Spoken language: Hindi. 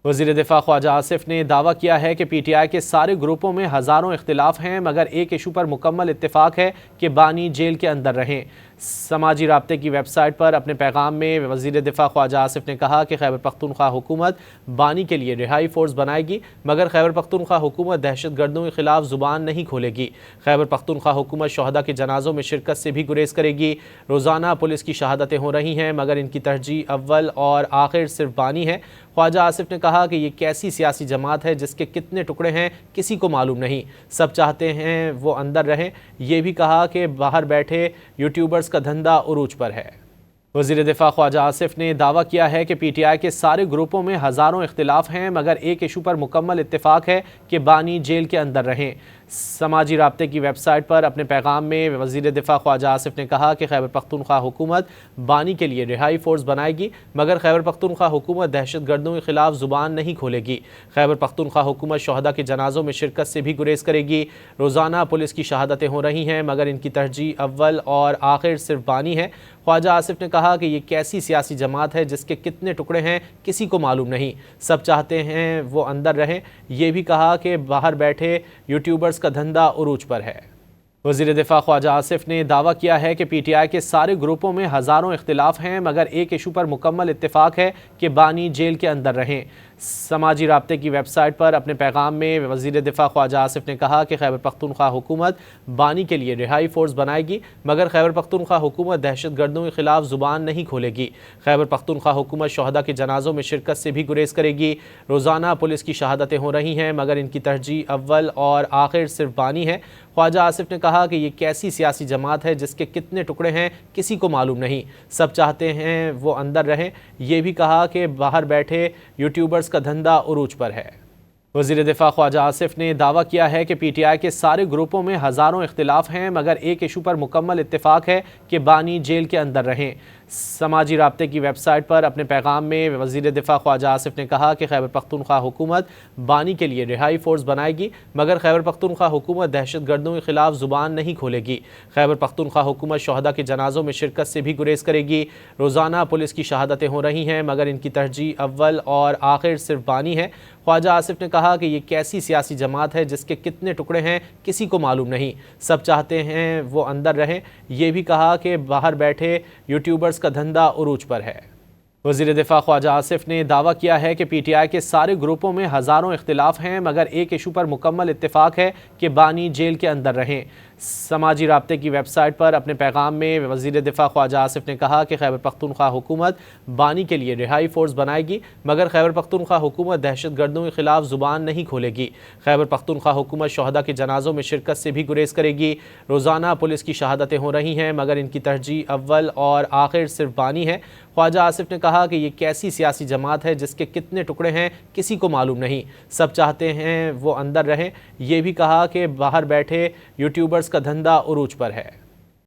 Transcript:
वज़ीर दिफ़ा ख्वाजा आसिफ ने दावा किया है कि PTI के सारे ग्रुपों में हज़ारों इख्तिलाफ हैं, मगर एक इशू पर मुकम्मल इत्तेफाक है कि बानी जेल के अंदर रहें। समाजी राब्ते की वेबसाइट पर अपने पैगाम में वज़ीर दिफ़ा ख्वाजा आसिफ ने कहा कि खैबर पख्तूनख्वा हुकूमत बानी के लिए रिहाई फोर्स बनाएगी, मगर खैबर पख्तूनख्वा हुकूमत दहशत गर्दों के खिलाफ ज़ुबान नहीं खोलेगी। खैबर पख्तूनख्वा हुकूमत शहदा के जनाज़ों में शिरकत से भी गुरेज करेगी। रोज़ाना पुलिस की शहादतें हो रही हैं, मगर इनकी तरजीह अव्वल और आखिर सिर्फ बानी है। ख्वाजा आसिफ ने कहा कि ये कैसी सियासी जमात है जिसके कितने टुकड़े हैं किसी को मालूम नहीं, सब चाहते हैं वो अंदर रहें। ये भी कहा कि बाहर बैठे यूट्यूबर्स का धंधा उरूज पर है। वज़ीर दिफ़ा ख्वाजा आसिफ ने दावा किया है कि PTI के सारे ग्रुपों में हज़ारों इख्तिलाफ हैं, मगर एक इशू पर मुकम्मल इत्तेफाक है कि बानी जेल के अंदर रहें। समाजी राब्ते की वेबसाइट पर अपने पैगाम में वज़ीर दिफ़ा ख्वाजा आसिफ ने कहा कि खैबर पख्तूनख्वा हुकूमत बानी के लिए रिहाई फोर्स बनाएगी, मगर खैबर पख्तूनख्वा हुकूमत दहशत गर्दों के खिलाफ ज़ुबान नहीं खोलेगी। खैबर पख्तूनख्वा हुकूमत शहदा के जनाज़ों में शिरकत से भी गुरेज करेगी। रोज़ाना पुलिस की शहादतें हो रही हैं, मगर इनकी तरजीह अव्वल और आखिर सिर्फ बानी है। ख्वाजा आसिफ ने कहा कि ये कैसी सियासी जमात है जिसके कितने टुकड़े हैं किसी को मालूम नहीं, सब चाहते हैं वो अंदर रहें। ये भी कहा कि बाहर बैठे यूट्यूबर्स का धंधा उरूज पर है। वज़ीर दिफ़ा ख्वाजा आसिफ ने दावा किया है कि PTI के सारे ग्रुपों में हज़ारों इख्तिलाफ हैं, मगर एक इशू पर मुकम्मल इत्तेफाक है कि बानी जेल के अंदर रहें। समाजी राब्ते की वेबसाइट पर अपने पैगाम में वज़ीर दिफ़ा ख्वाजा आसिफ ने कहा कि खैबर पख्तूनख्वा हुकूमत बानी के लिए रिहाई फोर्स बनाएगी, मगर खैबर पख्तूनख्वा हुकूमत दहशत गर्दों के खिलाफ ज़ुबान नहीं खोलेगी। खैबर पख्तूनख्वा हुकूमत शहदा के जनाज़ों में शिरकत से भी गुरेज करेगी। रोज़ाना पुलिस की शहादतें हो रही हैं, मगर इनकी तरजीह अव्वल और आखिर सिर्फ बानी है। ख्वाजा आसिफ ने कहा कि ये कैसी सियासी जमात है जिसके कितने टुकड़े हैं किसी को मालूम नहीं, सब चाहते हैं वो अंदर रहें। ये भी कहा कि बाहर बैठे यूट्यूबर्स का धंधा उरूज पर है। वज़ीर दिफ़ा ख्वाजा आसिफ ने दावा किया है कि PTI के सारे ग्रुपों में हज़ारों इख्तिलाफ हैं, मगर एक इशू पर मुकम्मल इत्तेफाक है कि बानी जेल के अंदर रहें। समाजी राब्ते की वेबसाइट पर अपने पैगाम में वज़ीर दिफ़ा ख्वाजा आसिफ ने कहा कि खैबर पख्तूनख्वा हुकूमत बानी के लिए रिहाई फोर्स बनाएगी, मगर खैबर पख्तूनख्वा हुकूमत दहशत गर्दों के खिलाफ ज़ुबान नहीं खोलेगी। खैबर पख्तूनख्वा हुकूमत शहदा के जनाज़ों में शिरकत से भी गुरेज करेगी। रोज़ाना पुलिस की शहादतें हो रही हैं, मगर इनकी तरजीह अव्वल और आखिर सिर्फ बानी है। ख्वाजा आसिफ ने कहा कि ये कैसी सियासी जमात है जिसके कितने टुकड़े हैं किसी को मालूम नहीं, सब चाहते हैं वो अंदर रहें। ये भी कहा कि बाहर बैठे यूट्यूबर्स का धंधा उरूज पर है। वज़ीर दिफ़ा ख्वाजा आसिफ ने दावा किया है कि PTI के सारे ग्रुपों में हज़ारों इख्तिलाफ हैं, मगर एक इशू पर मुकम्मल इत्तेफाक है कि बानी जेल के अंदर रहें। समाजी राब्ते की वेबसाइट पर अपने पैगाम में वज़ीर दिफ़ा ख्वाजा आसिफ ने कहा कि खैबर पख्तूनख्वा हुकूमत बानी के लिए रिहाई फोर्स बनाएगी, मगर खैबर पख्तूनख्वा हुकूमत दहशत गर्दों के खिलाफ ज़ुबान नहीं खोलेगी। खैबर पख्तूनख्वा हुकूमत शहदा के जनाज़ों में शिरकत से भी गुरेज करेगी। रोज़ाना पुलिस की शहादतें हो रही हैं, मगर इनकी तरजीह अव्वल और आखिर सिर्फ बानी है। ख्वाजा आसिफ ने कहा कि ये कैसी सियासी जमात है जिसके कितने टुकड़े हैं किसी को मालूम नहीं, सब चाहते हैं वो अंदर रहें। ये भी कहा कि बाहर बैठे यूट्यूबर्स का धंधा उरूज पर है।